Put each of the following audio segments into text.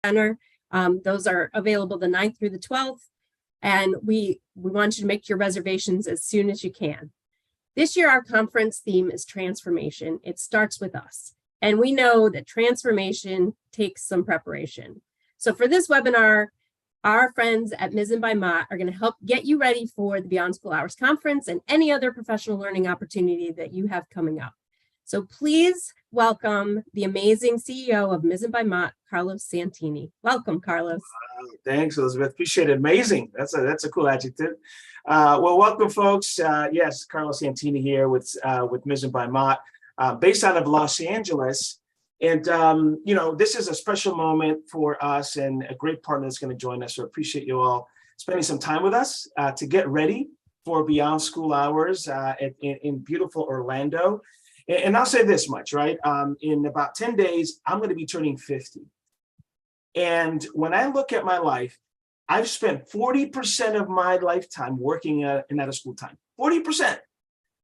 Center. Those are available the 9th through the 12th. And we want you to make your reservations as soon as you can. This year, our conference theme is transformation. It starts with us. And we know that transformation takes some preparation. So for this webinar, our friends at Mizzen by Mott are going to help get you ready for the Beyond School Hours Conference and any other professional learning opportunity that you have coming up. So please welcome the amazing CEO of Mizzen by Mott, Carlos Santini. Welcome, Carlos. Thanks, Elizabeth. Appreciate it. Amazing. That's a cool adjective. Well, welcome, folks. Yes, Carlos Santini here with Mizzen by Mott, based out of Los Angeles. And, you know, this is a special moment for us and a great partner that's going to join us. So appreciate you all spending some time with us to get ready for Beyond School Hours in beautiful Orlando. And I'll say this much, right? In about 10 days, I'm going to be turning 50. And when I look at my life, I've spent 40% of my lifetime working in out of school time, 40%,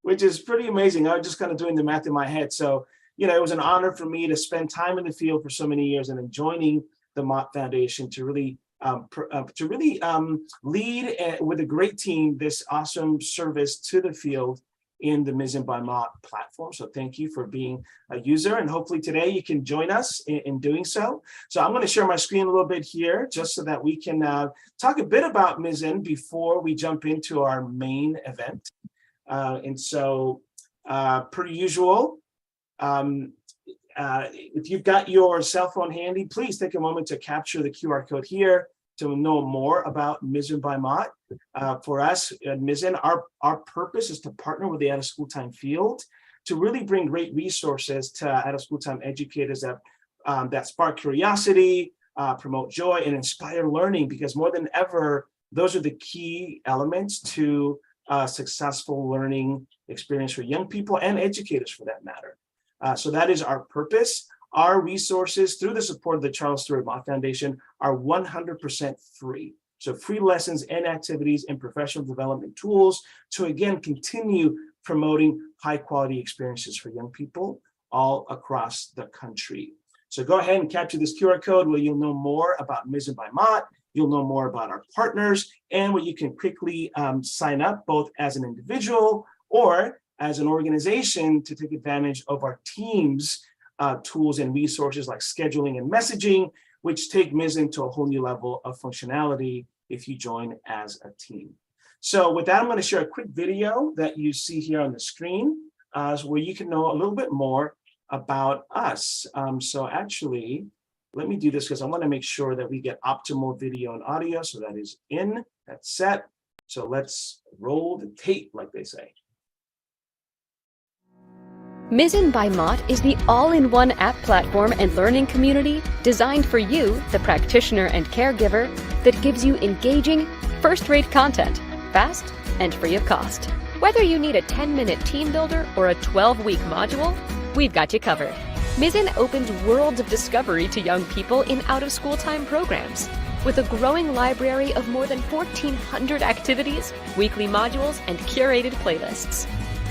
which is pretty amazing. I was just kind of doing the math in my head. So, you know, it was an honor for me to spend time in the field for so many years and then joining the Mott Foundation to really lead with a great team this awesome service to the field in the Mizzen by Mott platform. So thank you for being a user, and hopefully today you can join us in doing so. So I'm going to share my screen a little bit here just so that we can talk a bit about Mizzen before we jump into our main event. And so per usual, if you've got your cell phone handy, please take a moment to capture the QR code here to know more about Mizzen by Mott. For us at Mizzen, our purpose is to partner with the out-of-school time field to really bring great resources to out-of-school time educators that spark curiosity, promote joy, and inspire learning, because more than ever, those are the key elements to a successful learning experience for young people and educators for that matter. So that is our purpose. Our resources, through the support of the Charles Stewart Mott Foundation, are 100% free. So free lessons and activities and professional development tools to, again, continue promoting high quality experiences for young people all across the country. So go ahead and capture this QR code where you'll know more about Mizzen by Mott. You'll know more about our partners and where you can quickly sign up both as an individual or as an organization to take advantage of our team's tools and resources like scheduling and messaging, which take Mizzen to a whole new level of functionality if you join as a team. So with that, I'm going to share a quick video that you see here on the screen where you can know a little bit more about us. So actually, let me do this because I want to make sure that we get optimal video and audio. So that is in, that's set. So let's roll the tape, like they say. Mizzen by Mott is the all-in-one app platform and learning community designed for you, the practitioner and caregiver, that gives you engaging, first-rate content, fast and free of cost. Whether you need a 10-minute team builder or a 12-week module, we've got you covered. Mizzen opens worlds of discovery to young people in out-of-school time programs. With a growing library of more than 1,400 activities, weekly modules, and curated playlists.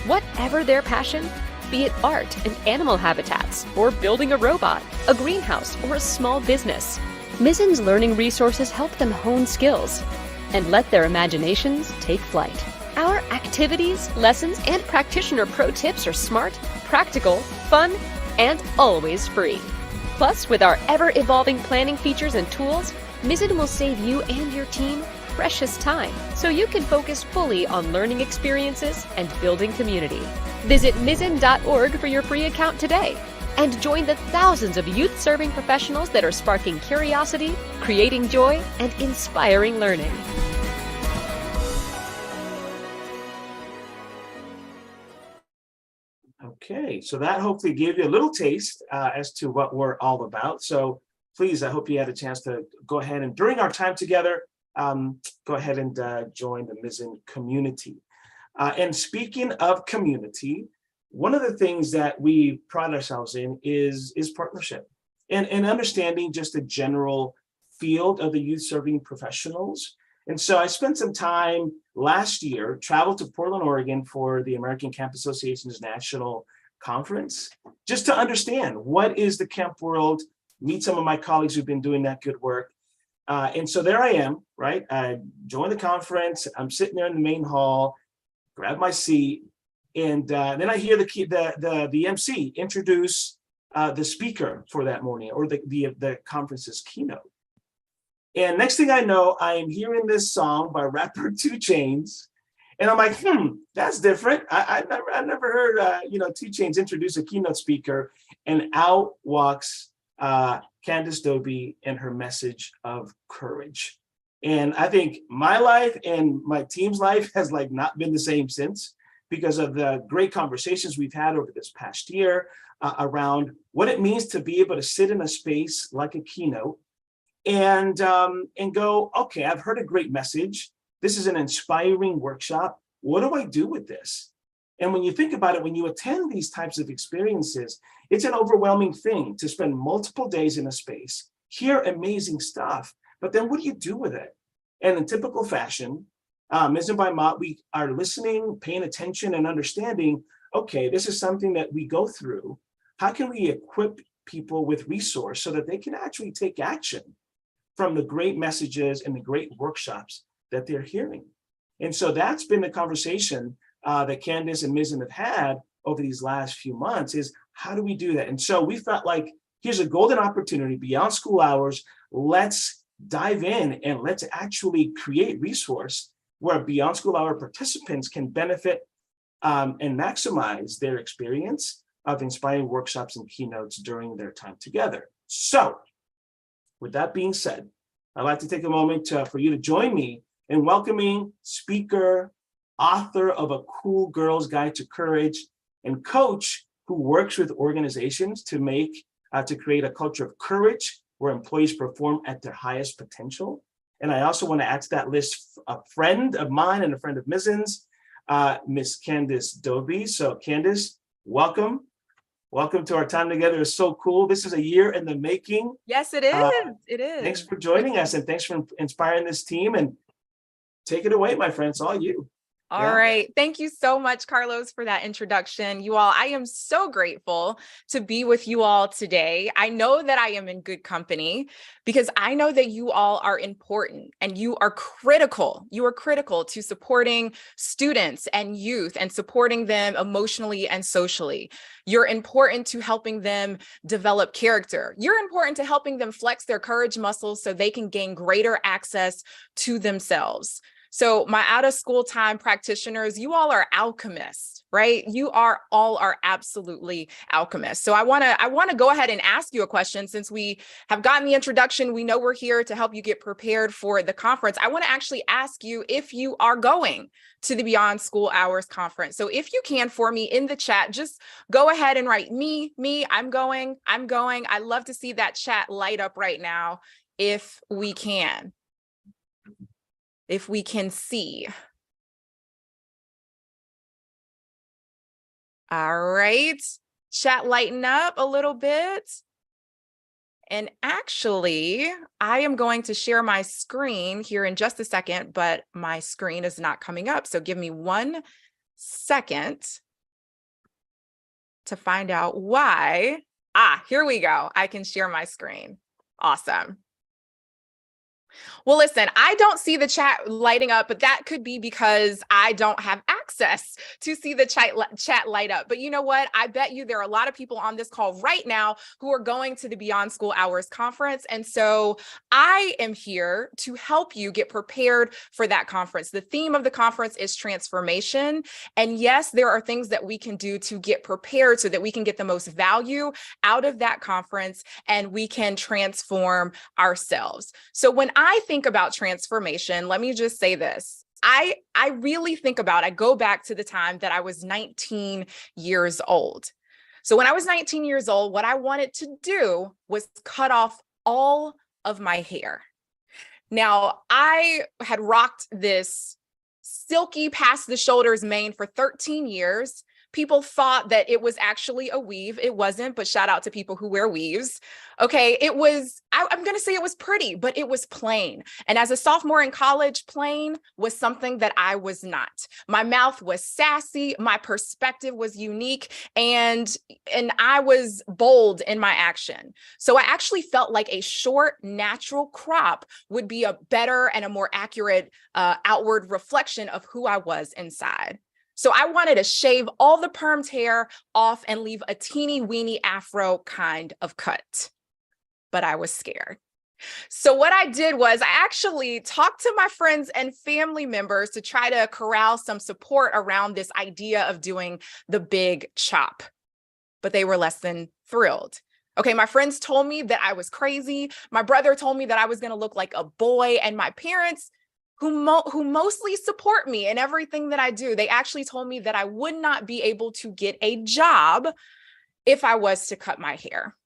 Whatever their passion, be it art and animal habitats, or building a robot, a greenhouse, or a small business, Mizzen's learning resources help them hone skills and let their imaginations take flight. Our activities, lessons, and practitioner pro tips are smart, practical, fun, and always free. Plus, with our ever-evolving planning features and tools, Mizzen will save you and your team precious time so you can focus fully on learning experiences and building community. Visit Mizzen.org for your free account today and join the thousands of youth-serving professionals that are sparking curiosity, creating joy, and inspiring learning. Okay, so that hopefully gave you a little taste as to what we're all about. So please, I hope you had a chance to go ahead and during our time together, go ahead and join the Mizzen community. And speaking of community, one of the things that we pride ourselves in is partnership and understanding just the general field of the youth serving professionals. And so I spent some time last year, traveled to Portland, Oregon for the American Camp Association's National Conference, just to understand what is the camp world meet some of my colleagues who've been doing that good work. And so there I am, right? I joined the conference. I'm sitting there in the main hall, grab my seat, and then I hear the MC introduce the speaker for that morning, or the conference's keynote. And next thing I know, I am hearing this song by rapper 2 Chainz, and I'm like, that's different. I never heard 2 Chainz introduce a keynote speaker, and out walks Candace Dobie and her message of courage. And I think my life and my team's life has like not been the same since, because of the great conversations we've had over this past year around what it means to be able to sit in a space like a keynote and go, okay, I've heard a great message. This is an inspiring workshop. What do I do with this? And when you think about it, when you attend these types of experiences, it's an overwhelming thing to spend multiple days in a space, hear amazing stuff, but then what do you do with it? And in typical fashion, Ms. by Mott, we are listening, paying attention, and understanding, okay, this is something that we go through. How can we equip people with resource so that they can actually take action from the great messages and the great workshops that they're hearing? And so that's been the conversation that Candace and Ms. have had over these last few months, is how do we do that? And so we felt like, here's a golden opportunity beyond school hours. Let's dive in and let's actually create resource where beyond school hour participants can benefit and maximize their experience of inspiring workshops and keynotes during their time together. So with that being said, I'd like to take a moment for you to join me in welcoming speaker, author of A Cool Girl's Guide to Courage, and coach who works with organizations to create a culture of courage where employees perform at their highest potential. And I also want to add to that list a friend of mine and a friend of Miss Candace Dobie. So Candace, welcome. Welcome to our time together. It's so cool. This is a year in the making. Yes, it is. It is. Thanks for joining us, and thanks for inspiring this team. And take it away, my friend. It's all you. All right. Thank you so much, Carlos, for that introduction. You all, I am so grateful to be with you all today. I know that I am in good company because I know that you all are important and you are critical. You are critical to supporting students and youth and supporting them emotionally and socially. You're important to helping them develop character. You're important to helping them flex their courage muscles so they can gain greater access to themselves. So my out of school time practitioners, you all are alchemists, right? You are all are absolutely alchemists. So I want to go ahead and ask you a question. Since we have gotten the introduction, we know we're here to help you get prepared for the conference. I want to actually ask you if you are going to the Beyond School Hours conference. So if you can, for me in the chat, just go ahead and write me, I'm going. I love to see that chat light up right now if we can. If we can see. All right, chat lighten up a little bit. And actually, I am going to share my screen here in just a second, but my screen is not coming up. So give me 1 second to find out why. Here we go. I can share my screen. Awesome. Well, listen, I don't see the chat lighting up, but that could be because I don't have access to see the chat light up. But you know what? I bet you there are a lot of people on this call right now who are going to the Beyond School Hours conference. And so I am here to help you get prepared for that conference. The theme of the conference is transformation. And yes, there are things that we can do to get prepared so that we can get the most value out of that conference and we can transform ourselves. So when I think about transformation, let me just say this. I really think about, I go back to the time that I was 19 years old. So when I was 19 years old, what I wanted to do was cut off all of my hair. Now, I had rocked this silky past the shoulders mane for 13 years People thought that it was actually a weave. It wasn't, but shout out to people who wear weaves. Okay, it was, I'm going to say it was pretty, but it was plain. And as a sophomore in college, plain was something that I was not. My mouth was sassy, my perspective was unique, and I was bold in my action. So I actually felt like a short, natural crop would be a better and a more accurate outward reflection of who I was inside. So I wanted to shave all the permed hair off and leave a teeny weeny afro kind of cut. But I was scared. So what I did was I actually talked to my friends and family members to try to corral some support around this idea of doing the big chop. But they were less than thrilled. Okay, my friends told me that I was crazy. My brother told me that I was going to look like a boy, and my parents, who mostly support me in everything that I do, they actually told me that I would not be able to get a job if I was to cut my hair.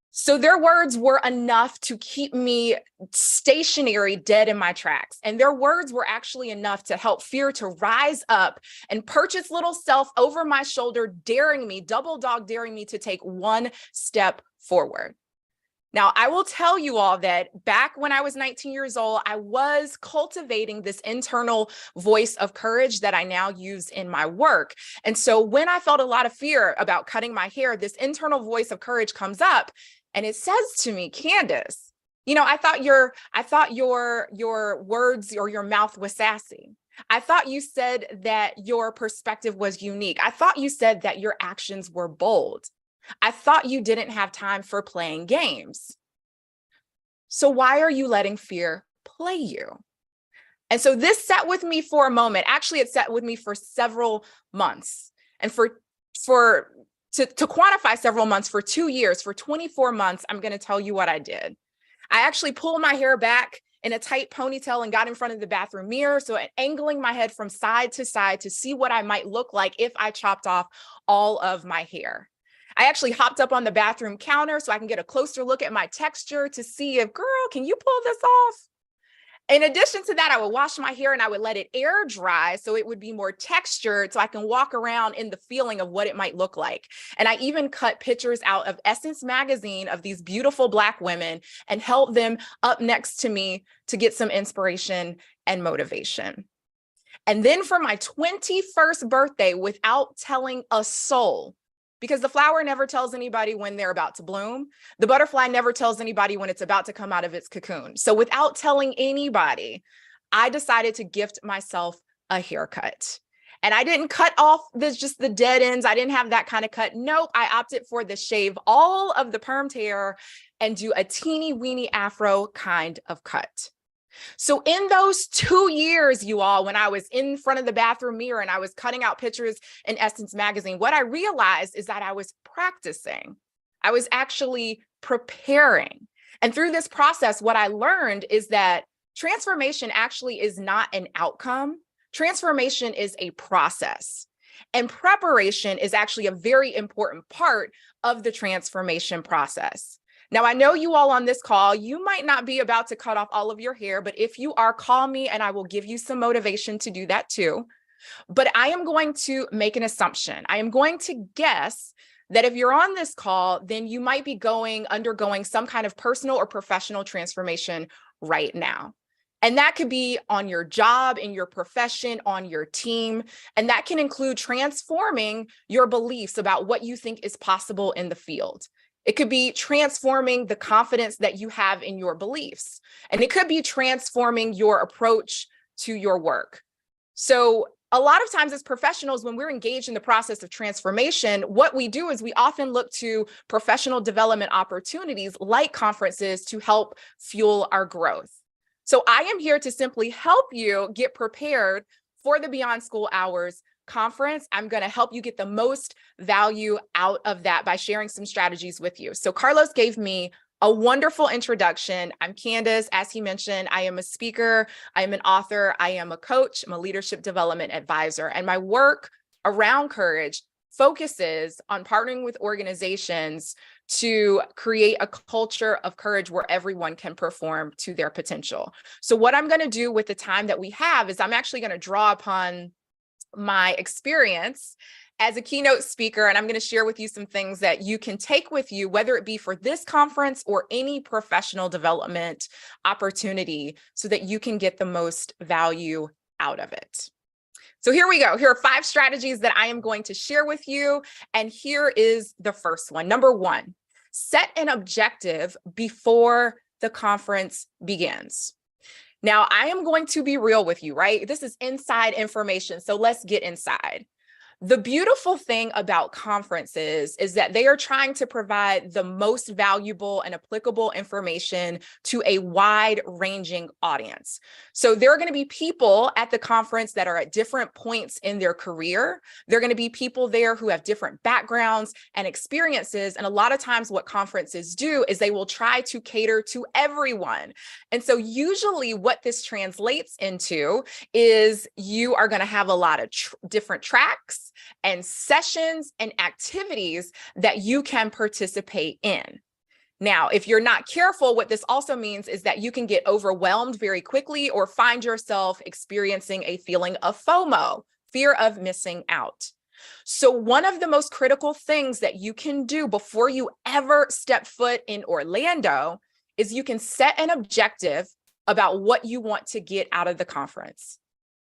So their words were enough to keep me stationary, dead in my tracks. And their words were actually enough to help fear to rise up and perch its little self over my shoulder, daring me, double dog daring me to take one step forward. Now, I will tell you all that back when I was 19 years old, I was cultivating this internal voice of courage that I now use in my work. And so when I felt a lot of fear about cutting my hair, this internal voice of courage comes up and it says to me, Candace, you know, I thought your words or your mouth was sassy. I thought you said that your perspective was unique. I thought you said that your actions were bold. I thought you didn't have time for playing games. So why are you letting fear play you? And so this sat with me for a moment. Actually, it sat with me for several months. And to quantify several months, for 2 years, for 24 months, I'm going to tell you what I did. I actually pulled my hair back in a tight ponytail and got in front of the bathroom mirror. So angling my head from side to side to see what I might look like if I chopped off all of my hair. I actually hopped up on the bathroom counter so I can get a closer look at my texture to see if, girl, can you pull this off? In addition to that, I would wash my hair and I would let it air dry so it would be more textured so I can walk around in the feeling of what it might look like. And I even cut pictures out of Essence magazine of these beautiful Black women and held them up next to me to get some inspiration and motivation. And then for my 21st birthday, without telling a soul, because the flower never tells anybody when they're about to bloom. The butterfly never tells anybody when it's about to come out of its cocoon. So without telling anybody, I decided to gift myself a haircut. And I didn't cut off just the dead ends. I didn't have that kind of cut. Nope, I opted for the shave all of the permed hair and do a teeny weeny afro kind of cut. So in those 2 years, you all, when I was in front of the bathroom mirror and I was cutting out pictures in Essence magazine, what I realized is that I was practicing. I was actually preparing. And through this process, what I learned is that transformation actually is not an outcome. Transformation is a process. And preparation is actually a very important part of the transformation process. Now, I know you all on this call, you might not be about to cut off all of your hair, but if you are, call me and I will give you some motivation to do that too. But I am going to make an assumption. I am going to guess that if you're on this call, then you might be undergoing some kind of personal or professional transformation right now. And that could be on your job, in your profession, on your team. And that can include transforming your beliefs about what you think is possible in the field. It could be transforming the confidence that you have in your beliefs. And it could be transforming your approach to your work. So a lot of times as professionals, when we're engaged in the process of transformation, what we do is we often look to professional development opportunities like conferences to help fuel our growth. So I am here to simply help you get prepared for the Beyond School Hours conference. I'm going to help you get the most value out of that by sharing some strategies with you. So Carlos gave me a wonderful introduction. I'm Candace. As he mentioned, I am a speaker, I am an author, I am a coach, I'm a leadership development advisor, and my work around courage focuses on partnering with organizations to create a culture of courage where everyone can perform to their potential. So what I'm going to do with the time that we have is I'm actually going to draw upon my experience as a keynote speaker, and I'm going to share with you some things that you can take with you, whether it be for this conference or any professional development opportunity, so that you can get the most value out of it. So here we go. Here are 5 strategies that I am going to share with you. And here is the first one. Number 1, set an objective before the conference begins. Now, I am going to be real with you, right? This is inside information. So let's get inside. The beautiful thing about conferences is that they are trying to provide the most valuable and applicable information to a wide-ranging audience. So there are going to be people at the conference that are at different points in their career. There are going to be people there who have different backgrounds and experiences. And a lot of times what conferences do is they will try to cater to everyone. And so usually what this translates into is you are going to have a lot of different tracks and sessions and activities that you can participate in. Now, if you're not careful, what this also means is that you can get overwhelmed very quickly or find yourself experiencing a feeling of FOMO, fear of missing out. So one of the most critical things that you can do before you ever step foot in Orlando is you can set an objective about what you want to get out of the conference.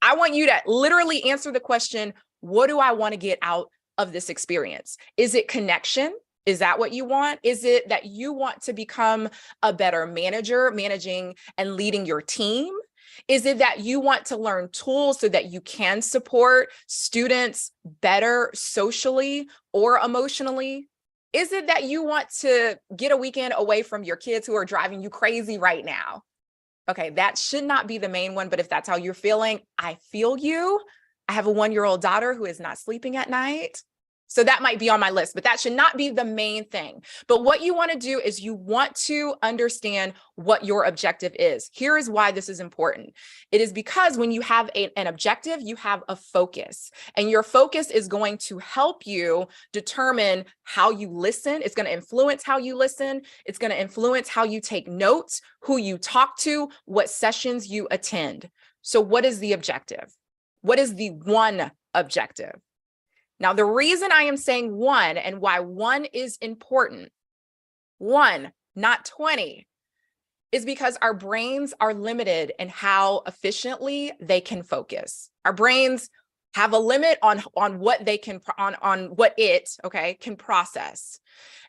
I want you to literally answer the question, what do I want to get out of this experience? Is it connection? Is that what you want? Is it that you want to become a better manager, managing and leading your team? Is it that you want to learn tools so that you can support students better socially or emotionally? Is it that you want to get a weekend away from your kids who are driving you crazy right now? Okay, that should not be the main one, but if that's how you're feeling, I feel you. I have a 1-year-old daughter who is not sleeping at night. So that might be on my list, but that should not be the main thing. But what you want to do is you want to understand what your objective is. Here is why this is important. It is because when you have an objective, you have a focus, and your focus is going to help you determine how you listen. It's going to influence how you listen. It's going to influence how you take notes, who you talk to, what sessions you attend. So what is the objective? What is the one objective? Now, the reason I am saying 1 and why 1 is important, 1, not 20, is because our brains are limited in how efficiently they can focus. Our brains have a limit on what they can, on what it, can process.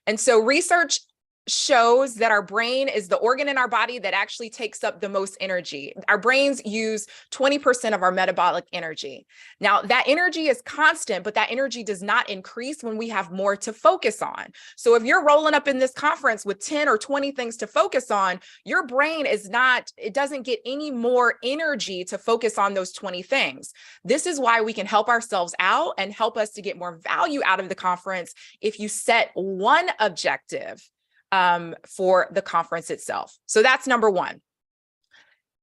And so research shows that our brain is the organ in our body that actually takes up the most energy. Our brains use 20% of our metabolic energy. Now, that energy is constant, but that energy does not increase when we have more to focus on. So if you're rolling up in this conference with 10 or 20 things to focus on, your brain it doesn't get any more energy to focus on those 20 things. This is why we can help ourselves out and help us to get more value out of the conference if you set one objective for the conference itself. So that's number 1.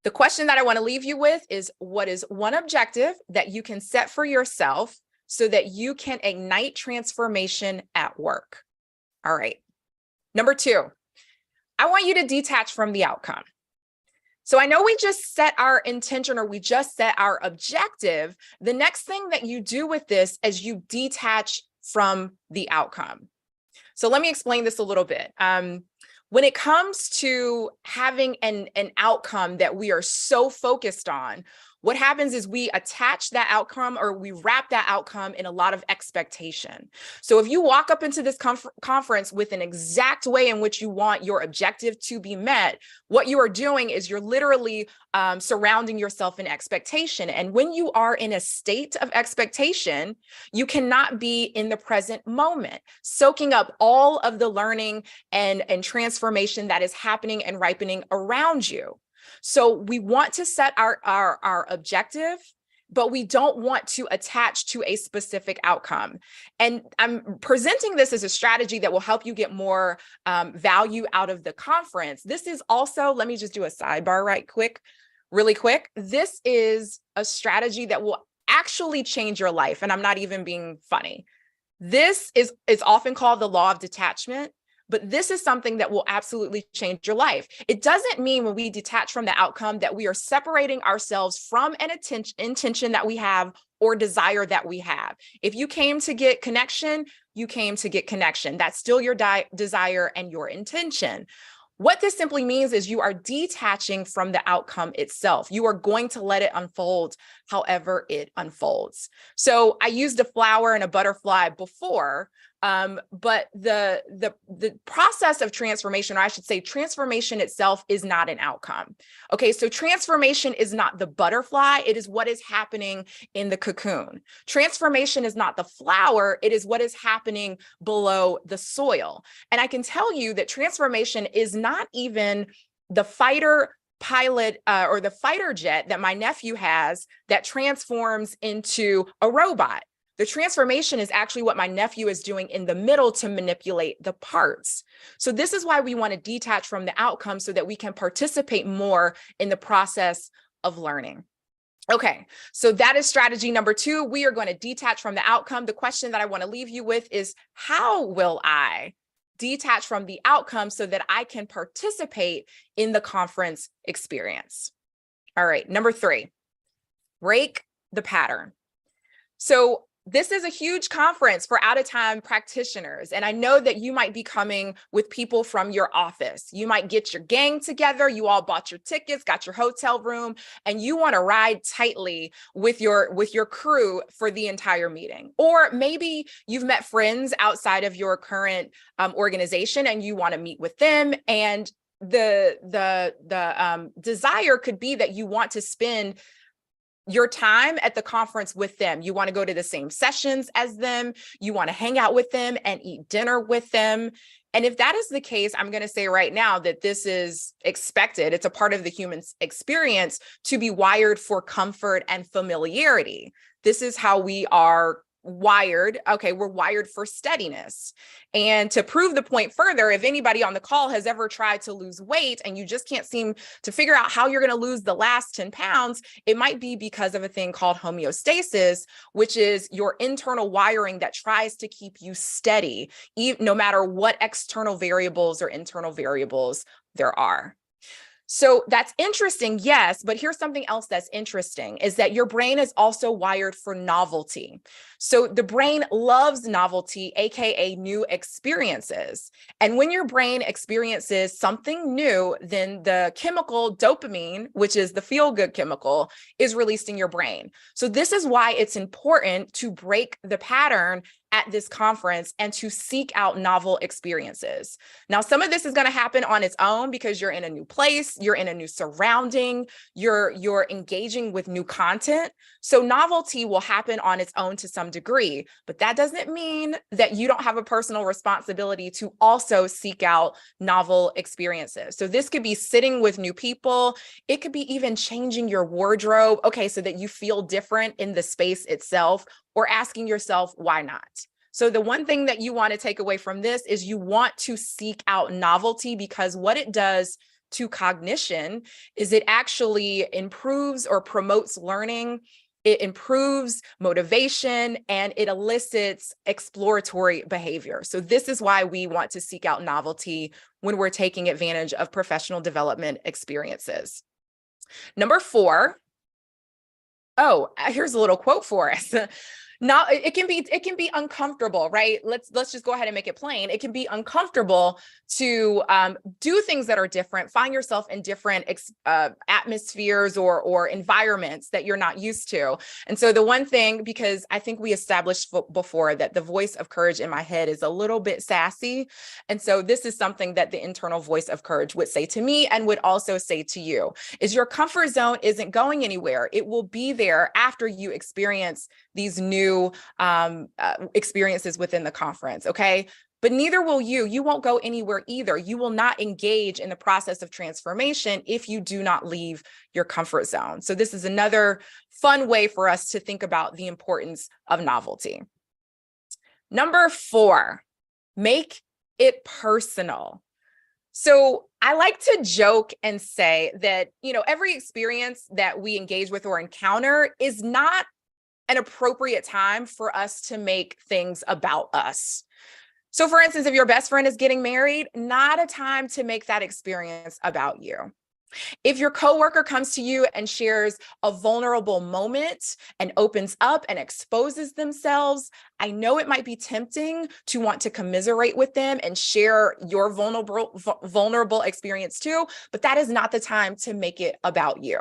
The question that I want to leave you with is, what is one objective that you can set for yourself so that you can ignite transformation at work? All right. Number 2, I want you to detach from the outcome. So I know we just set our intention, or we just set our objective. The next thing that you do with this is you detach from the outcome. So let me explain this a little bit. When it comes to having an outcome that we are so focused on, what happens is we attach that outcome, or we wrap that outcome in a lot of expectation. So if you walk up into this conference with an exact way in which you want your objective to be met, what you are doing is you're literally surrounding yourself in expectation. And when you are in a state of expectation, you cannot be in the present moment, soaking up all of the learning and transformation that is happening and ripening around you. So we want to set our objective, but we don't want to attach to a specific outcome. And I'm presenting this as a strategy that will help you get more value out of the conference. This is also, let me just do a sidebar really quick. This is a strategy that will actually change your life. And I'm not even being funny. This is often called the law of detachment. But this is something that will absolutely change your life. It doesn't mean when we detach from the outcome that we are separating ourselves from an intention that we have or desire that we have. If you came to get connection, you came to get connection. That's still your desire and your intention. What this simply means is you are detaching from the outcome itself. You are going to let it unfold however it unfolds. So I used a flower and a butterfly before, but the process of transformation, or I should say transformation itself, is not an outcome. Okay, so transformation is not the butterfly, it is what is happening in the cocoon. Transformation is not the flower, it is what is happening below the soil. And I can tell you that transformation is not even the fighter pilot or the fighter jet that my nephew has that transforms into a robot. The transformation is actually what my nephew is doing in the middle to manipulate the parts. So this is why we want to detach from the outcome so that we can participate more in the process of learning. Okay, so that is strategy number 2. We are going to detach from the outcome. The question that I want to leave you with is, how will I detach from the outcome so that I can participate in the conference experience? All right, number 3, break the pattern. So this is a huge conference for out-of-town practitioners. And I know that you might be coming with people from your office. You might get your gang together. You all bought your tickets, got your hotel room, and you want to ride tightly with your crew for the entire meeting. Or maybe you've met friends outside of your current organization and you want to meet with them. And the desire could be that you want to spend your time at the conference with them. You want to go to the same sessions as them. You want to hang out with them and eat dinner with them. And if that is the case, I'm going to say right now that this is expected. It's a part of the human experience to be wired for comfort and familiarity. This is how we are wired. Okay, we're wired for steadiness. And to prove the point further, if anybody on the call has ever tried to lose weight and you just can't seem to figure out how you're going to lose the last 10 pounds, it might be because of a thing called homeostasis, which is your internal wiring that tries to keep you steady, no matter what external variables or internal variables there are. So that's interesting, yes, but here's something else that's interesting is that your brain is also wired for novelty. So the brain loves novelty, aka new experiences. And when your brain experiences something new, then the chemical dopamine, which is the feel-good chemical, is released in your brain. So this is why it's important to break the pattern at this conference and to seek out novel experiences. Now, some of this is going to happen on its own because you're in a new place, you're in a new surrounding, you're engaging with new content. So novelty will happen on its own to some degree, but that doesn't mean that you don't have a personal responsibility to also seek out novel experiences. So this could be sitting with new people. It could be even changing your wardrobe, okay, so that you feel different in the space itself, or asking yourself, why not? So the one thing that you want to take away from this is you want to seek out novelty, because what it does to cognition is it actually improves or promotes learning. It improves motivation and it elicits exploratory behavior. So this is why we want to seek out novelty when we're taking advantage of professional development experiences. Number 4. Oh, here's a little quote for us. Now, it can be uncomfortable, right? Let's just go ahead and make it plain. It can be uncomfortable to do things that are different, find yourself in different atmospheres or environments that you're not used to. And so the one thing, because I think we established before that the voice of courage in my head is a little bit sassy. And so this is something that the internal voice of courage would say to me and would also say to you, is your comfort zone isn't going anywhere. It will be there after you experience these new experiences within the conference, okay? But neither will you. You won't go anywhere either. You will not engage in the process of transformation if you do not leave your comfort zone. So this is another fun way for us to think about the importance of novelty. Number 4, make it personal. So I like to joke and say that, every experience that we engage with or encounter is not an appropriate time for us to make things about us. So for instance, if your best friend is getting married, not a time to make that experience about you. If your coworker comes to you and shares a vulnerable moment and opens up and exposes themselves, I know it might be tempting to want to commiserate with them and share your vulnerable experience too, but that is not the time to make it about you.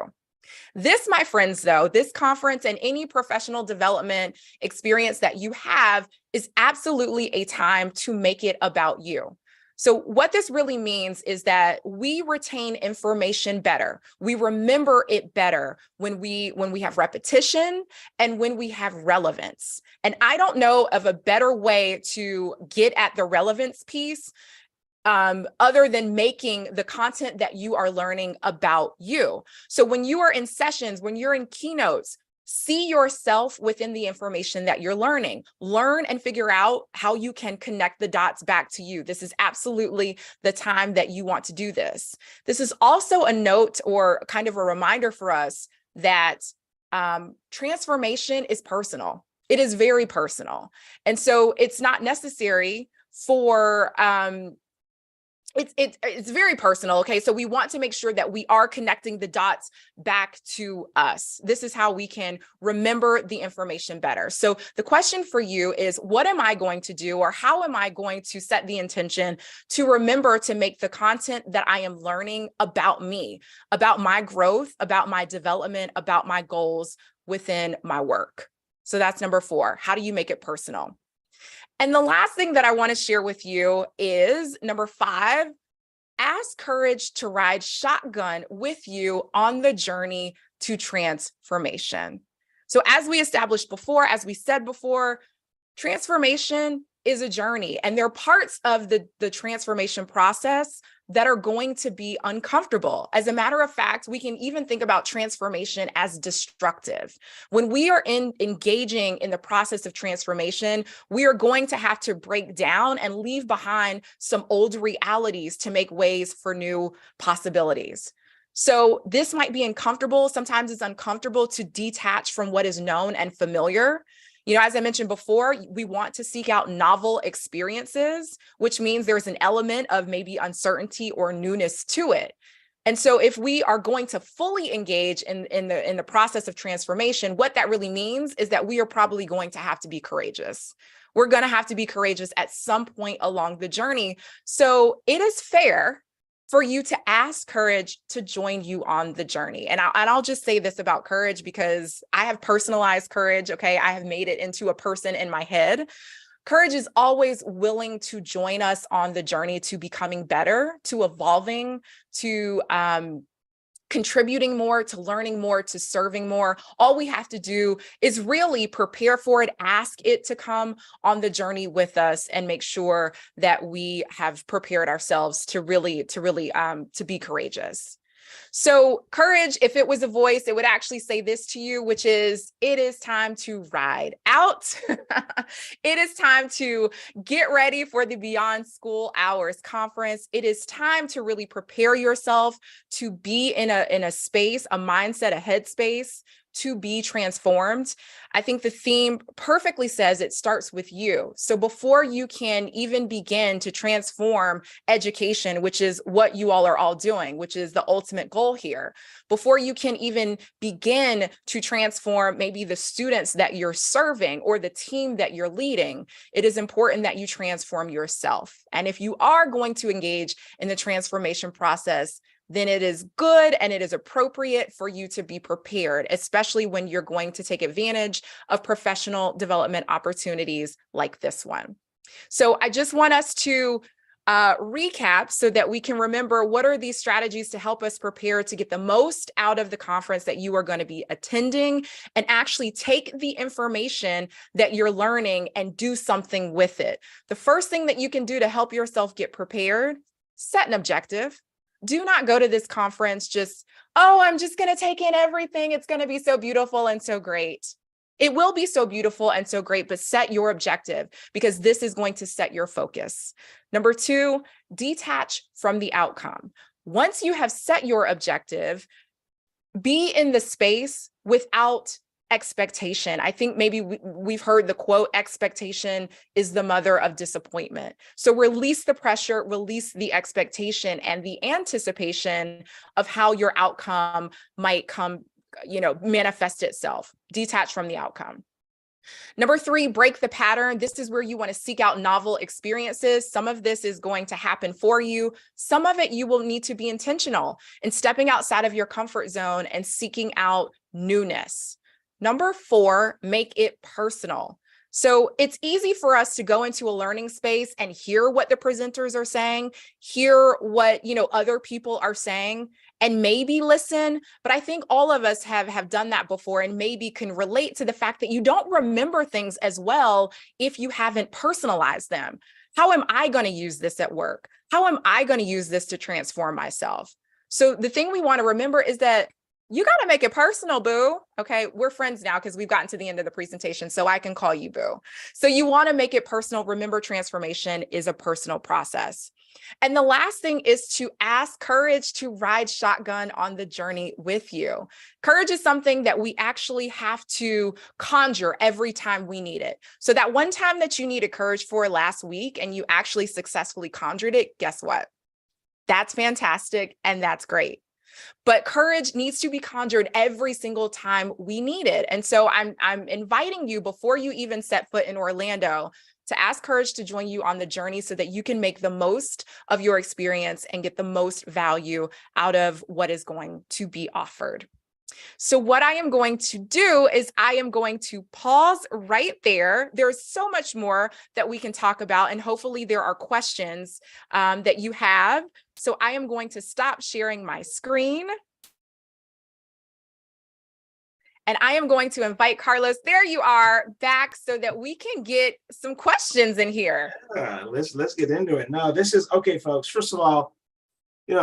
This, my friends, though, this conference and any professional development experience that you have is absolutely a time to make it about you. So what this really means is that we retain information better. We remember it better when we have repetition and when we have relevance. And I don't know of a better way to get at the relevance piece other than making the content that you are learning about you. So when you are in sessions, when you're in keynotes, see yourself within the information that you're learning. Learn and figure out how you can connect the dots back to you. This is absolutely the time that you want to do this. This is also a note or kind of a reminder for us that transformation is personal. It is very personal. And so it's not necessary for it's very personal. Okay. So we want to make sure that we are connecting the dots back to us. This is how we can remember the information better. So the question for you is, what am I going to do, or how am I going to set the intention to remember to make the content that I am learning about me, about my growth, about my development, about my goals within my work? So that's number 4. How do you make it personal? And the last thing that I want to share with you is number 5, ask courage to ride shotgun with you on the journey to transformation. So as we established before, as we said before, transformation is a journey, and there are parts of the transformation process that are going to be uncomfortable. As a matter of fact, we can even think about transformation as destructive. When we are engaging in the process of transformation, we are going to have to break down and leave behind some old realities to make ways for new possibilities. So this might be uncomfortable. Sometimes it's uncomfortable to detach from what is known and familiar. You know, as I mentioned before, we want to seek out novel experiences, which means there's an element of maybe uncertainty or newness to it. And so if we are going to fully engage in the process of transformation, what that really means is that we are probably going to have to be courageous. We're going to have to be courageous at some point along the journey. So it is fair for you to ask courage to join you on the journey. And I'll just say this about courage because I have personalized courage. Okay. I have made it into a person in my head. Courage is always willing to join us on the journey to becoming better, to evolving, to contributing more, to learning more, to serving more. All we have to do is really prepare for it, ask it to come on the journey with us, and make sure that we have prepared ourselves to be courageous. So courage, if it was a voice, it would actually say this to you, which is, it is time to ride out. It is time to get ready for the Beyond School Hours conference. It is time to really prepare yourself to be in a space, a mindset, a headspace to be transformed. I think the theme perfectly says it starts with you. So before you can even begin to transform education, which is what you all are all doing, which is the ultimate goal here, before you can even begin to transform maybe the students that you're serving or the team that you're leading, it is important that you transform yourself. And if you are going to engage in the transformation process, then it is good and it is appropriate for you to be prepared, especially when you're going to take advantage of professional development opportunities like this one. So I just want us to recap so that we can remember what are these strategies to help us prepare to get the most out of the conference that you are going to be attending, and actually take the information that you're learning and do something with it. The first thing that you can do to help yourself get prepared, set an objective. Do not go to this conference just, oh, I'm just going to take in everything. It's going to be so beautiful and so great. It will be so beautiful and so great, but set your objective, because this is going to set your focus. Number 2, detach from the outcome. Once you have set your objective, be in the space without expectation. I think maybe we've heard the quote, expectation is the mother of disappointment. So release the pressure, release the expectation and the anticipation of how your outcome might come, manifest itself, detach from the outcome. Number 3, break the pattern. This is where you want to seek out novel experiences. Some of this is going to happen for you. Some of it you will need to be intentional in stepping outside of your comfort zone and seeking out newness. Number 4, make it personal. So it's easy for us to go into a learning space and hear what the presenters are saying, hear what, other people are saying, and maybe listen. But I think all of us have done that before and maybe can relate to the fact that you don't remember things as well if you haven't personalized them. How am I going to use this at work? How am I going to use this to transform myself? So the thing we want to remember is that you got to make it personal, boo. Okay, we're friends now because we've gotten to the end of the presentation, so I can call you boo. So you want to make it personal. Remember, transformation is a personal process. And the last thing is to ask courage to ride shotgun on the journey with you. Courage is something that we actually have to conjure every time we need it. So that one time that you needed courage for last week and you actually successfully conjured it, guess what? That's fantastic and that's great. But courage needs to be conjured every single time we need it. And so I'm inviting you before you even set foot in Orlando to ask courage to join you on the journey so that you can make the most of your experience and get the most value out of what is going to be offered. So what I am going to do is I am going to pause right there. There's so much more that we can talk about, and hopefully there are questions that you have. So I am going to stop sharing my screen. And I am going to invite Carlos, there you are, back so that we can get some questions in here. Let's get into it. No, this is okay, folks. First of all,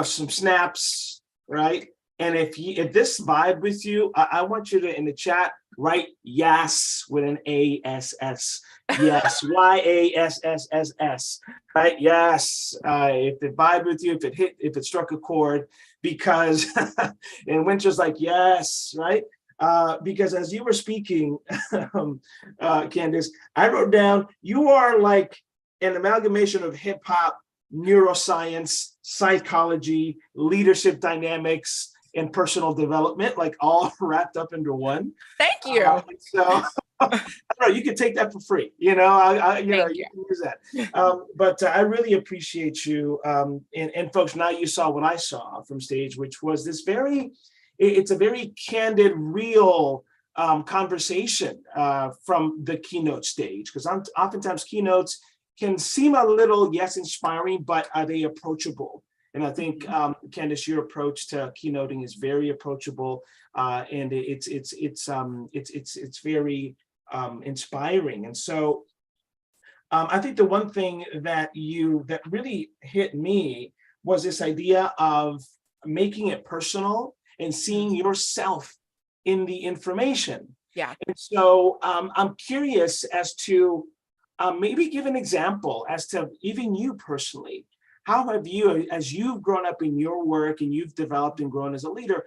some snaps, right? And if this vibe with you, I want you to, in the chat, write yes with an ASS. Yes, YASSSS, right? Yes. If it vibe with you, if it struck a chord, because, and Winter's like, yes, right? Because as you were speaking, Candace, I wrote down, you are like an amalgamation of hip hop, neuroscience, psychology, leadership dynamics, and personal development, like all wrapped up into one. Thank you. So I don't know, you can take that for free. You can use that. But I really appreciate you. And folks, now you saw what I saw from stage, which was this it's a very candid, real conversation from the keynote stage, because oftentimes keynotes can seem a little, yes, inspiring, but are they approachable? And I think, Candace, your approach to keynoting is very approachable, and it's very inspiring. And so, I think the one thing that really hit me was this idea of making it personal and seeing yourself in the information. Yeah. And so, I'm curious as to maybe give an example as to even you personally. How have you, as you've grown up in your work and you've developed and grown as a leader,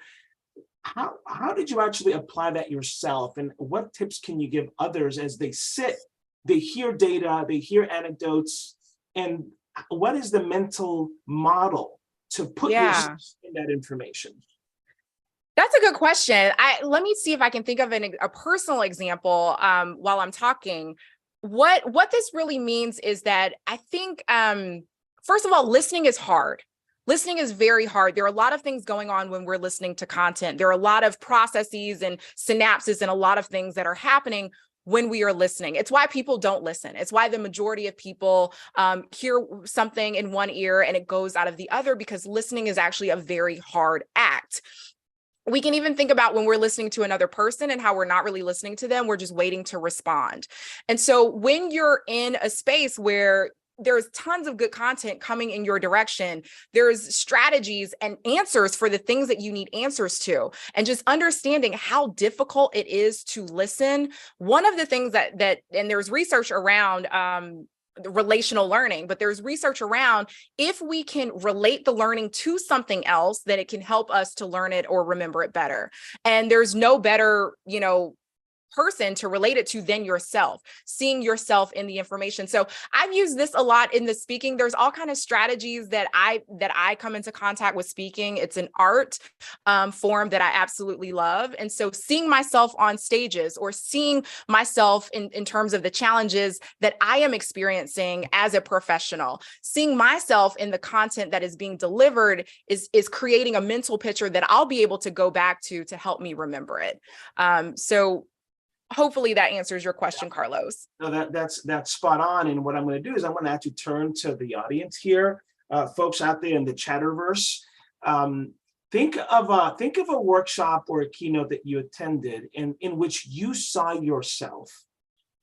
how did you actually apply that yourself? And what tips can you give others as they hear data, they hear anecdotes, and what is the mental model to put yourself in that information? That's a good question. Let me see if I can think of a personal example while I'm talking. What this really means is that I think, first of all, listening is hard. Listening is very hard. There are a lot of things going on when we're listening to content. There are a lot of processes and synapses and a lot of things that are happening when we are listening. It's why people don't listen. It's why the majority of people hear something in one ear and it goes out of the other, because listening is actually a very hard act. We can even think about when we're listening to another person and how we're not really listening to them. We're just waiting to respond. And so when you're in a space where there's tons of good content coming in your direction, there's strategies and answers for the things that you need answers to, and just understanding how difficult it is to listen. One of the things that and there's research around relational learning, but there's research around if we can relate the learning to something else, then it can help us to learn it or remember it better. And there's no better, person to relate it to than yourself, seeing yourself in the information. So I've used this a lot in the speaking. There's all kind of strategies that I come into contact with speaking. It's an art form that I absolutely love. And so seeing myself on stages, or seeing myself in terms of the challenges that I am experiencing as a professional, seeing myself in the content that is being delivered is creating a mental picture that I'll be able to go back to help me remember it. So hopefully that answers your question, Carlos. No, that's spot on. And what I'm going to do is I'm going to actually turn to the audience here, folks out there in the Chatterverse. Think of a workshop or a keynote that you attended and in which you saw yourself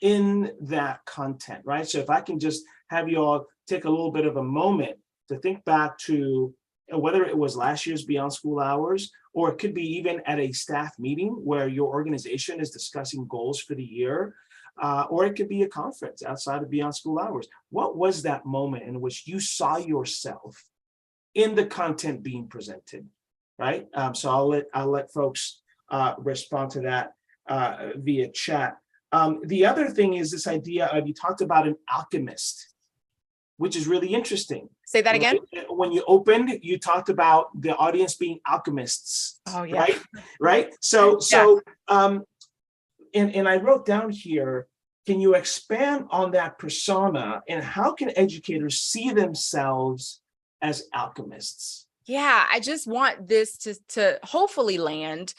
in that content, right? So if I can just have you all take a little bit of a moment to think back to whether it was last year's Beyond School Hours, or it could be even at a staff meeting where your organization is discussing goals for the year, or it could be a conference outside of Beyond School Hours. What was that moment in which you saw yourself in the content being presented, right? So I'll let folks respond to that via chat. The other thing is this idea of, you talked about an alchemist, which is really interesting. Say that again. When you opened, you talked about the audience being alchemists. Oh yeah. Right. So and I wrote down here, can you expand on that persona, and how can educators see themselves as alchemists? Yeah, I just want this to hopefully land,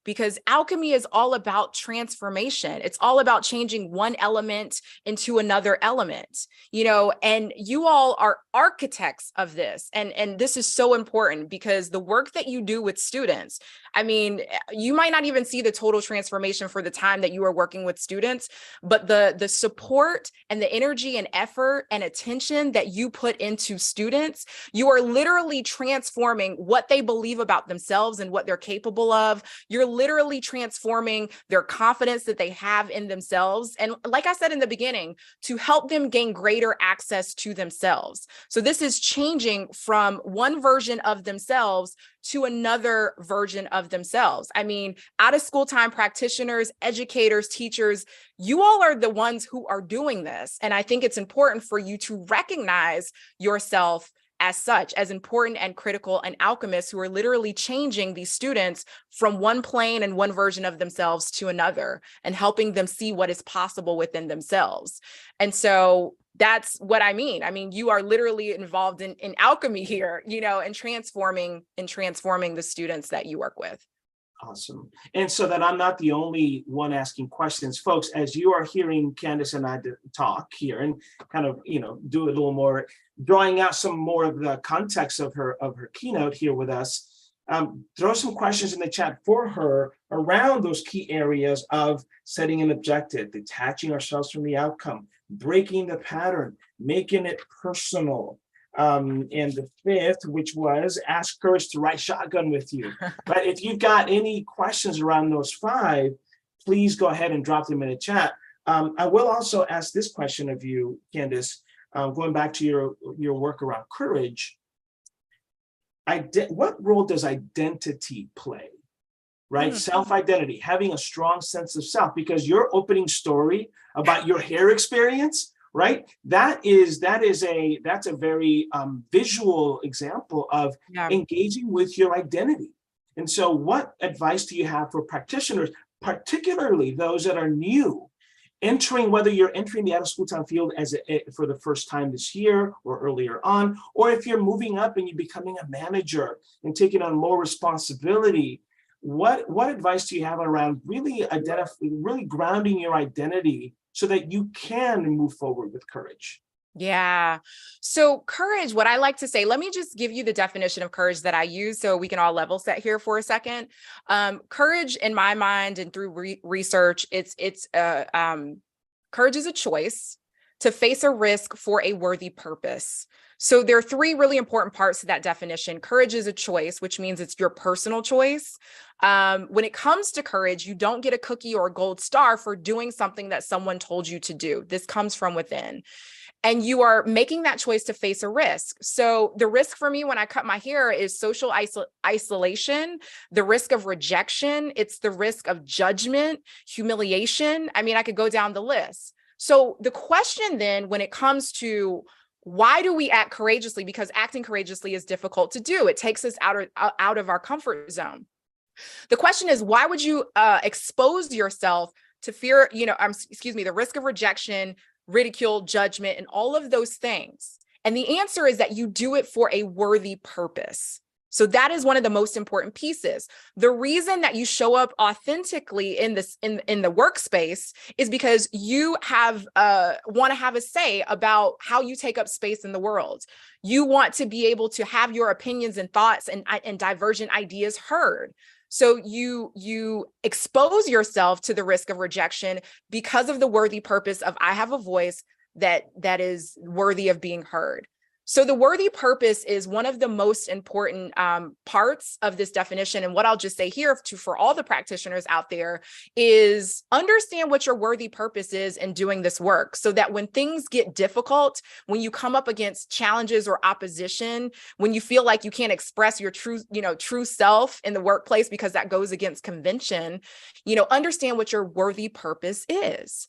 because alchemy is all about transformation. It's all about changing one element into another element, and you all are architects of this. And this is so important, because the work that you do with students, I mean, you might not even see the total transformation for the time that you are working with students, but the support and the energy and effort and attention that you put into students, you are literally transforming what they believe about themselves and what they're capable of. You're literally transforming their confidence that they have in themselves. And like I said in the beginning, to help them gain greater access to themselves. So this is changing from one version of themselves to another version of themselves. I mean, out of school time practitioners, educators, teachers, you all are the ones who are doing this. And I think it's important for you to recognize yourself as such, as important and critical, and alchemists who are literally changing these students from one plane and one version of themselves to another, and helping them see what is possible within themselves. And so that's what I mean. I mean, you are literally involved in alchemy here, and transforming the students that you work with. Awesome. And so that I'm not the only one asking questions, folks, as you are hearing Candace and I talk here and kind of, do a little more, drawing out some more of the context of her keynote here with us, throw some questions in the chat for her around those key areas of setting an objective, detaching ourselves from the outcome, breaking the pattern, making it personal. And the fifth, which was ask courage to ride shotgun with you. But if you've got any questions around those five, please go ahead and drop them in the chat. I will also ask this question of you, Candace, going back to your work around courage. What role does identity play? Right? Self-identity, having a strong sense of self, because your opening story about your hair experience, right? That's a very visual example of engaging with your identity. And so what advice do you have for practitioners, particularly those that are new, whether you're entering the out of school time field for the first time this year or earlier on, or if you're moving up and you're becoming a manager and taking on more responsibility? What advice do you have around really grounding your identity so that you can move forward with courage? Yeah. So courage, what I like to say, let me just give you the definition of courage that I use so we can all level set here for a second. Courage in my mind and through research, courage is a choice to face a risk for a worthy purpose. So there are three really important parts to that definition. Courage is a choice, which means it's your personal choice. When it comes to courage, you don't get a cookie or a gold star for doing something that someone told you to do. This comes from within. and you are making that choice to face a risk. So the risk for me when I cut my hair is social isolation, the risk of rejection, it's the risk of judgment, humiliation. I mean, I could go down the list. So the question then, when it comes to why do we act courageously? Because acting courageously is difficult to do. It takes us out of our comfort zone. The question is, why would you expose yourself to fear, the risk of rejection, ridicule, judgment, and all of those things? And the answer is that you do it for a worthy purpose. So that is one of the most important pieces. The reason that you show up authentically in this in the workspace is because you have want to have a say about how you take up space in the world. You want to be able to have your opinions and thoughts and divergent ideas heard. So you expose yourself to the risk of rejection because of the worthy purpose of I have a voice that is worthy of being heard. So the worthy purpose is one of the most important parts of this definition. And what I'll just say here for all the practitioners out there is understand what your worthy purpose is in doing this work, so that when things get difficult, when you come up against challenges or opposition, when you feel like you can't express your true self in the workplace because that goes against convention, understand what your worthy purpose is,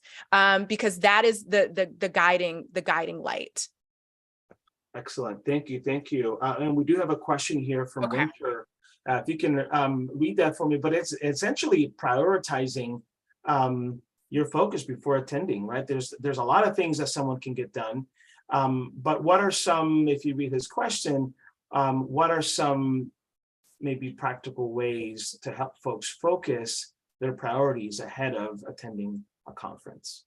because that is the guiding light. Excellent. Thank you. Thank you. And we do have a question here from Okay. Winter. If you can read that for me, but it's essentially prioritizing your focus before attending, right? There's a lot of things that someone can get done. But what are some, if you read his question, what are some maybe practical ways to help folks focus their priorities ahead of attending a conference?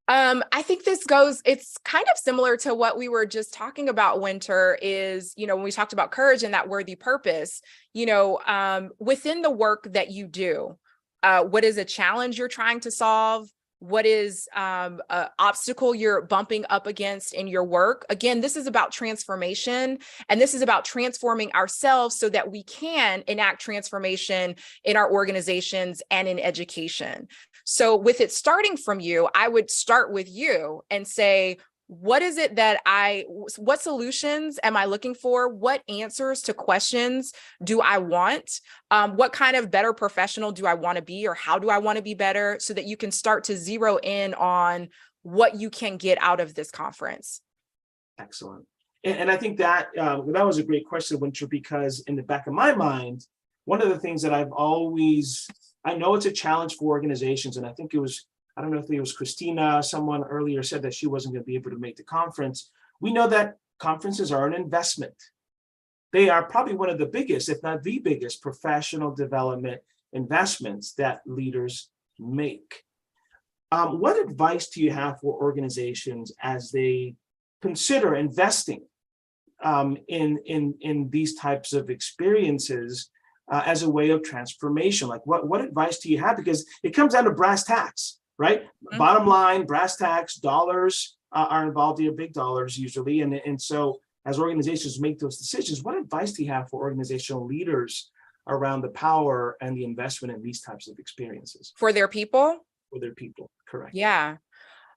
I think it's kind of similar to what we were just talking about, Winter, is, when we talked about courage and that worthy purpose, within the work that you do, what is a challenge you're trying to solve? What is an obstacle you're bumping up against in your work? Again, this is about transformation, and this is about transforming ourselves so that we can enact transformation in our organizations and in education. So with it starting from you, I would start with you and say, what solutions am I looking for? What answers to questions do I want? What kind of better professional do I want to be, or how do I want to be better, so that you can start to zero in on what you can get out of this conference? Excellent. And I think that that was a great question, Winter, because in the back of my mind, one of the things that I know it's a challenge for organizations, and I don't know if it was Christina, someone earlier said that she wasn't going to be able to make the conference. We know that conferences are an investment. They are probably one of the biggest, if not the biggest, professional development investments that leaders make. What advice do you have for organizations as they consider investing in these types of experiences as a way of transformation? Like what advice do you have? Because it comes down to brass tacks, right? Mm-hmm. Bottom line, brass tacks, dollars are involved here, big dollars usually. And so as organizations make those decisions, what advice do you have for organizational leaders around the power and the investment in these types of experiences? For their people? For their people, correct. Yeah.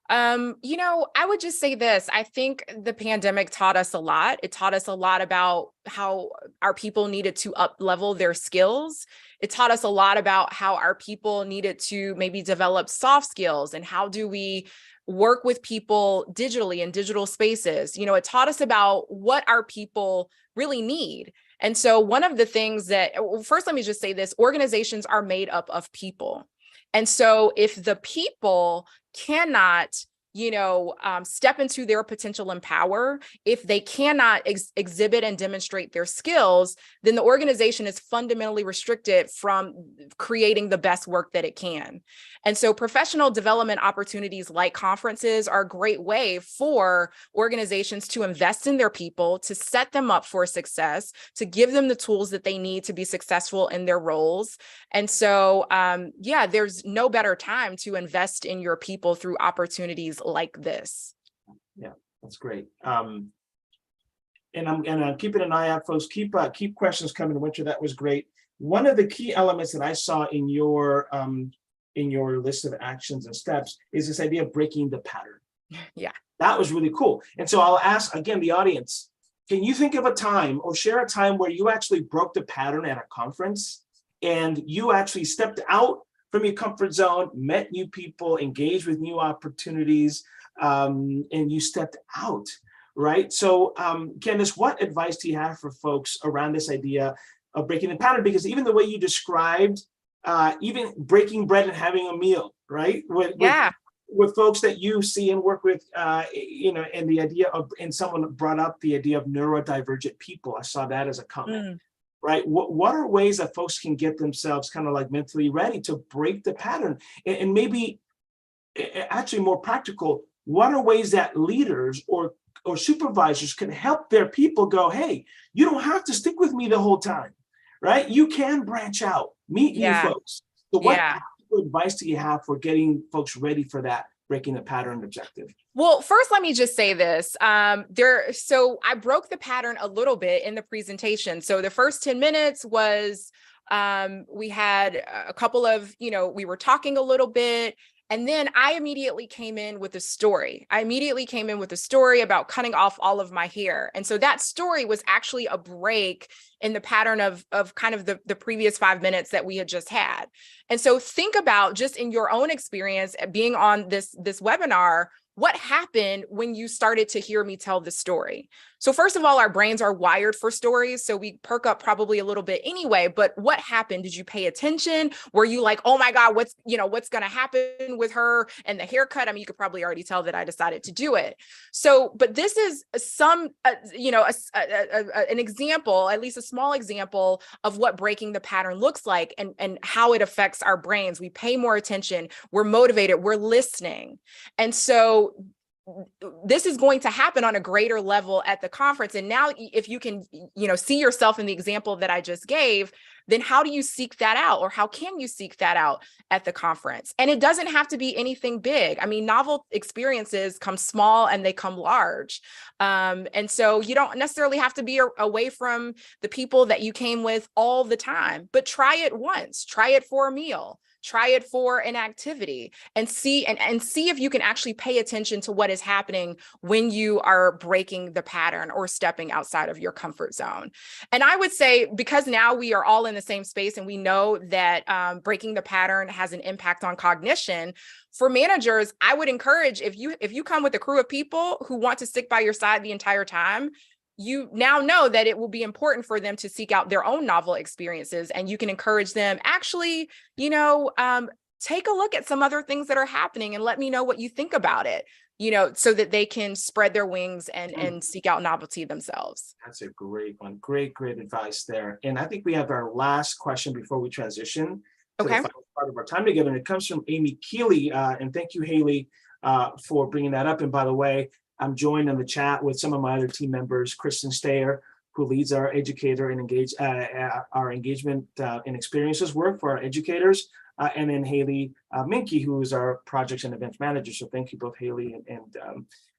I would just say this. I think the pandemic taught us a lot. It taught us a lot about how our people needed to up-level their skills. It taught us a lot about how our people needed to maybe develop soft skills, and how do we work with people digitally in digital spaces. It taught us about what our people really need. And so one of the things first, let me just say this: organizations are made up of people. And so if the people cannot, step into their potential and power, if they cannot exhibit and demonstrate their skills, then the organization is fundamentally restricted from creating the best work that it can. And so professional development opportunities like conferences are a great way for organizations to invest in their people, to set them up for success, to give them the tools that they need to be successful in their roles. And so, there's no better time to invest in your people through opportunities like this. Yeah, that's great. And I'm keeping an eye out, folks. Keep questions coming, Winter. That was great. One of the key elements that I saw in your list of actions and steps is this idea of breaking the pattern. Yeah. That was really cool. And so I'll ask again the audience, can you think of a time or share a time where you actually broke the pattern at a conference and you actually stepped out from your comfort zone, met new people, engaged with new opportunities, and you stepped out, right? So Candace, what advice do you have for folks around this idea of breaking the pattern? Because even the way you described, even breaking bread and having a meal, right? With folks that you see and work with, and the idea of, and someone brought up the idea of neurodivergent people. I saw that as a comment, right? What are ways that folks can get themselves kind of like mentally ready to break the pattern? And maybe actually more practical, what are ways that leaders or supervisors can help their people go, hey, you don't have to stick with me the whole time, right? You can branch out, meet new folks. So what advice do you have for getting folks ready for that breaking the pattern objective? Well, first, let me just say this. So I broke the pattern a little bit in the presentation. So the first 10 minutes was, we had a couple of, we were talking a little bit. And then I immediately came in with a story. About cutting off all of my hair. And so that story was actually a break in the pattern of kind of the previous 5 minutes that we had just had. And so think about, just in your own experience being on this webinar, what happened when you started to hear me tell the story? So first of all, our brains are wired for stories, so we perk up probably a little bit anyway, but what happened? Did you pay attention? Were you like, oh my God, what's going to happen with her and the haircut? I mean, you could probably already tell that I decided to do it. So, but this is an example, at least a small example of what breaking the pattern looks like and how it affects our brains. We pay more attention, we're motivated, we're listening. And so this is going to happen on a greater level at the conference. And now if you can, see yourself in the example that I just gave, then how do you seek that out, or how can you seek that out at the conference? And it doesn't have to be anything big. I mean, novel experiences come small and they come large. And so you don't necessarily have to be away from the people that you came with all the time, but try it once, try it for a meal. Try it for an activity and see if you can actually pay attention to what is happening when you are breaking the pattern or stepping outside of your comfort zone. And I would say, because now we are all in the same space and we know that breaking the pattern has an impact on cognition, for managers, I would encourage, if you come with a crew of people who want to stick by your side the entire time, you now know that it will be important for them to seek out their own novel experiences, and you can encourage them, actually, take a look at some other things that are happening and let me know what you think about it, so that they can spread their wings and seek out novelty themselves. That's a great one. Great advice there. And I think we have our last question before we transition to the final part of our time together. And it comes from Amy Keeley. And thank you, Haley, for bringing that up. And by the way, I'm joined in the chat with some of my other team members, Kristen Stayer, who leads our educator and our engagement and experiences work for our educators, and then Haley Minke, who is our projects and events manager. So thank you both, Haley and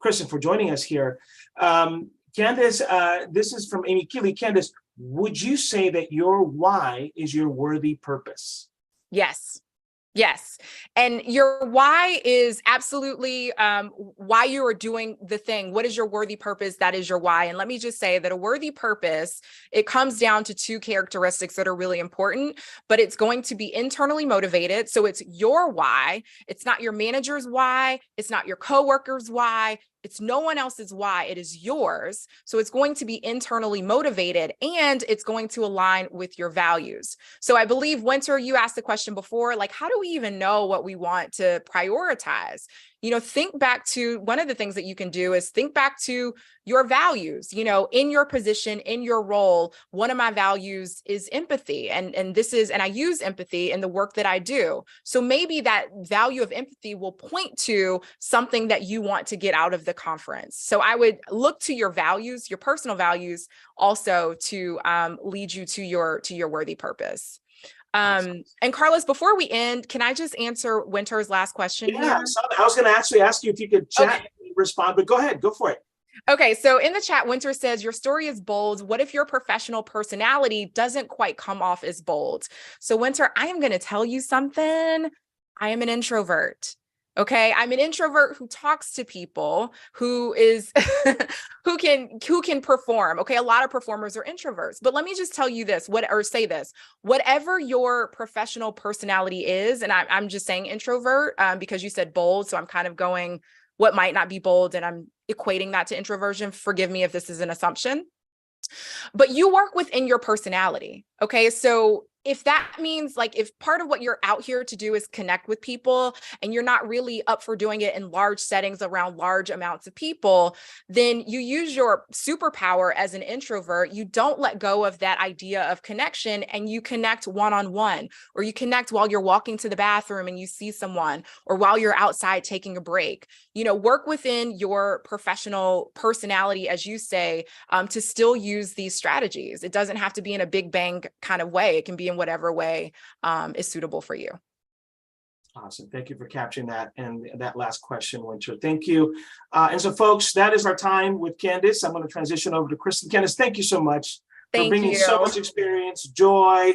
Kristen, for joining us here. Candace, this is from Amy Keeley. Candace, would you say that your why is your worthy purpose? Yes. Yes. And your why is absolutely why you are doing the thing. What is your worthy purpose? That is your why. And let me just say that a worthy purpose, it comes down to two characteristics that are really important, but it's going to be internally motivated. So it's your why. It's not your manager's why. It's not your coworker's why. It's no one else's why. It is yours. So it's going to be internally motivated, and it's going to align with your values. So I believe, Winter, you asked the question before, like, how do we even know what we want to prioritize? Think back to, one of the things that you can do is think back to your values. In your position, in your role, one of my values is empathy. And I use empathy in the work that I do. So maybe that value of empathy will point to something that you want to get out of the conference. So I would look to your values, your personal values, also to lead you to your worthy purpose. And Carlos, before we end, can I just answer Winter's last question? Yeah, I was going to actually ask you if you could chat and respond, but go ahead, go for it. Okay, so in the chat, Winter says, your story is bold. What if your professional personality doesn't quite come off as bold? So Winter, I am going to tell you something. I am an introvert. Okay. I'm an introvert who talks to people, who is who can perform. Okay. A lot of performers are introverts. But let me just tell you this, whatever your professional personality is, and I'm just saying introvert because you said bold. So I'm kind of going what might not be bold, and I'm equating that to introversion. Forgive me if this is an assumption. But you work within your personality. Okay. So if that means, like, if part of what you're out here to do is connect with people and you're not really up for doing it in large settings around large amounts of people, then you use your superpower as an introvert. You don't let go of that idea of connection, and you connect one-on-one, or you connect while you're walking to the bathroom and you see someone, or while you're outside taking a break. Work within your professional personality, as you say, to still use these strategies. It doesn't have to be in a big bang kind of way. It can be in whatever way is suitable for you. Awesome. Thank you for capturing that and that last question, Winter. Thank you. And so, folks, that is our time with Candace. I'm going to transition over to Kristen. Candace, thank you so much for bringing so much experience, joy,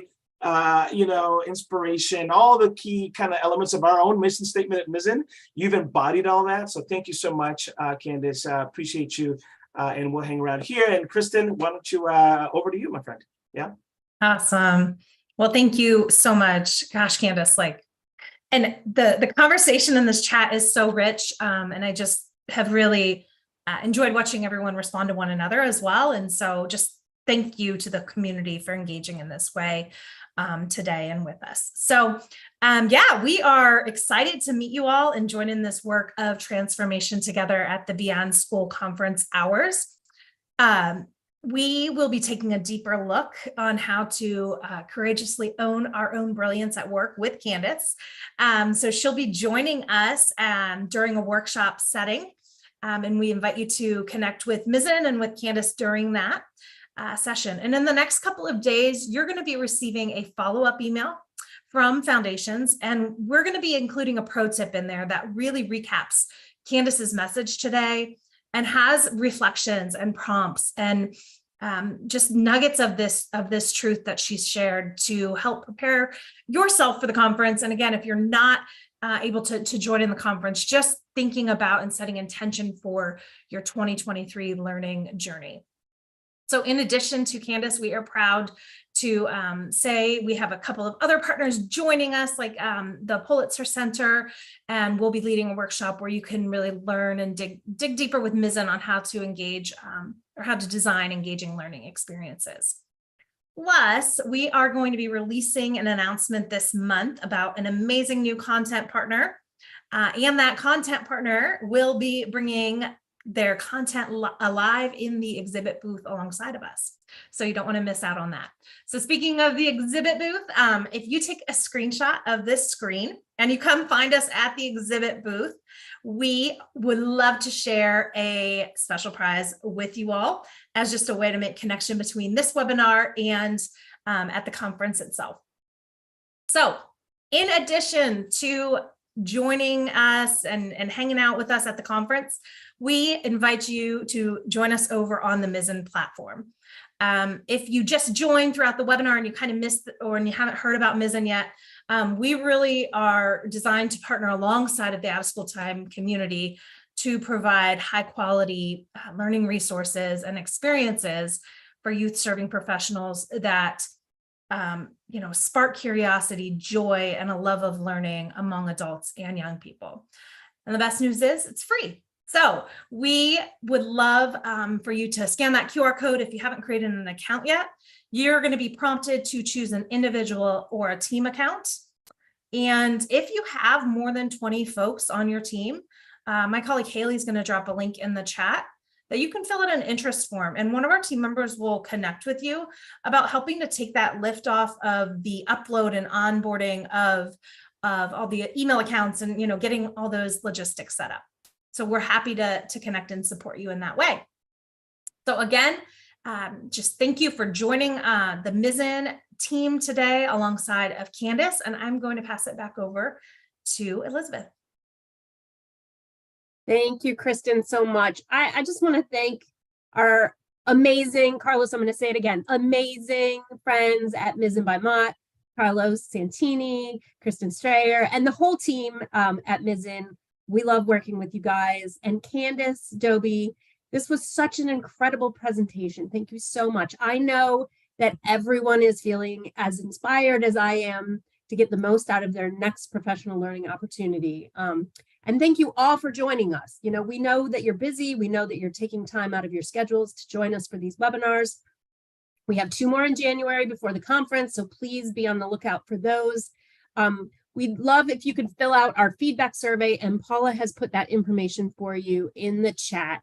inspiration, all the key kind of elements of our own mission statement at Mizzen. You've embodied all that. So thank you so much, Candace. Appreciate you. And we'll hang around here. And Kristen, why don't you, over to you, my friend. Yeah. Awesome. Well, thank you so much. Gosh, Candace, and the conversation in this chat is so rich. And I just have really enjoyed watching everyone respond to one another as well. And so just thank you to the community for engaging in this way today and with us. So we are excited to meet you all and join in this work of transformation together at the Beyond School Conference Hours. We will be taking a deeper look on how to courageously own our own brilliance at work with Candace. So she'll be joining us during a workshop setting. And we invite you to connect with Mizzen and with Candace during that session. And in the next couple of days, you're going to be receiving a follow-up email from Foundations. And we're going to be including a pro tip in there that really recaps Candace's message today and has reflections and prompts and just nuggets of this truth that she's shared to help prepare yourself for the conference. And again, if you're not able to join in the conference, just thinking about and setting intention for your 2023 learning journey. So in addition to Candace, we are proud to say we have a couple of other partners joining us, like the Pulitzer Center, and we'll be leading a workshop where you can really learn and dig deeper with Mizzen on how to engage or how to design engaging learning experiences. Plus, we are going to be releasing an announcement this month about an amazing new content partner, and that content partner will be bringing their content alive in the exhibit booth alongside of us. So you don't want to miss out on that. So speaking of the exhibit booth, if you take a screenshot of this screen and you come find us at the exhibit booth, we would love to share a special prize with you all as just a way to make connection between this webinar and at the conference itself. So in addition to joining us and hanging out with us at the conference, we invite you to join us over on the Mizzen platform. If you just joined throughout the webinar and you kind of missed and you haven't heard about Mizzen yet, we really are designed to partner alongside of the out of school time community to provide high quality learning resources and experiences for youth serving professionals that spark curiosity, joy, and a love of learning among adults and young people. And the best news is it's free. So we would love for you to scan that QR code. If you haven't created an account yet, you're going to be prompted to choose an individual or a team account. And if you have more than 20 folks on your team, my colleague Haley is going to drop a link in the chat that you can fill out an interest form, and one of our team members will connect with you about helping to take that lift off of the upload and onboarding of all the email accounts and getting all those logistics set up. So we're happy to connect and support you in that way. So again, just thank you for joining the Mizzen team today alongside of Candace, and I'm going to pass it back over to Elizabeth. Thank you, Kristen, so much. I just want to thank our amazing, Carlos, I'm going to say it again, amazing friends at Mizzen by Mott, Carlos Santini, Kristen Strayer, and the whole team at Mizzen We love working with you guys. And Candace, Dobie, this was such an incredible presentation. Thank you so much. I know that everyone is feeling as inspired as I am to get the most out of their next professional learning opportunity. And thank you all for joining us. You know, we know that you're busy. We know that you're taking time out of your schedules to join us for these webinars. We have 2 more in January before the conference, so please be on the lookout for those. We'd love if you could fill out our feedback survey, and Paula has put that information for you in the chat.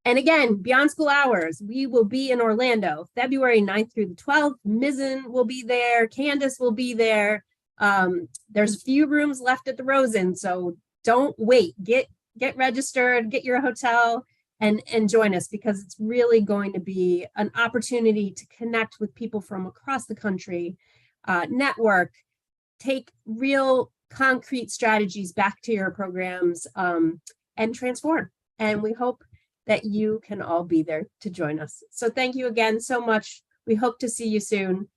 And again, beyond school hours, we will be in Orlando, February 9th through the 12th. Mizzen will be there. Candace will be there. There's a few rooms left at the Rosen, so don't wait. Get registered, get your hotel, and join us, because it's really going to be an opportunity to connect with people from across the country, network, take real concrete strategies back to your programs, and transform. And we hope that you can all be there to join us. So thank you again so much. We hope to see you soon.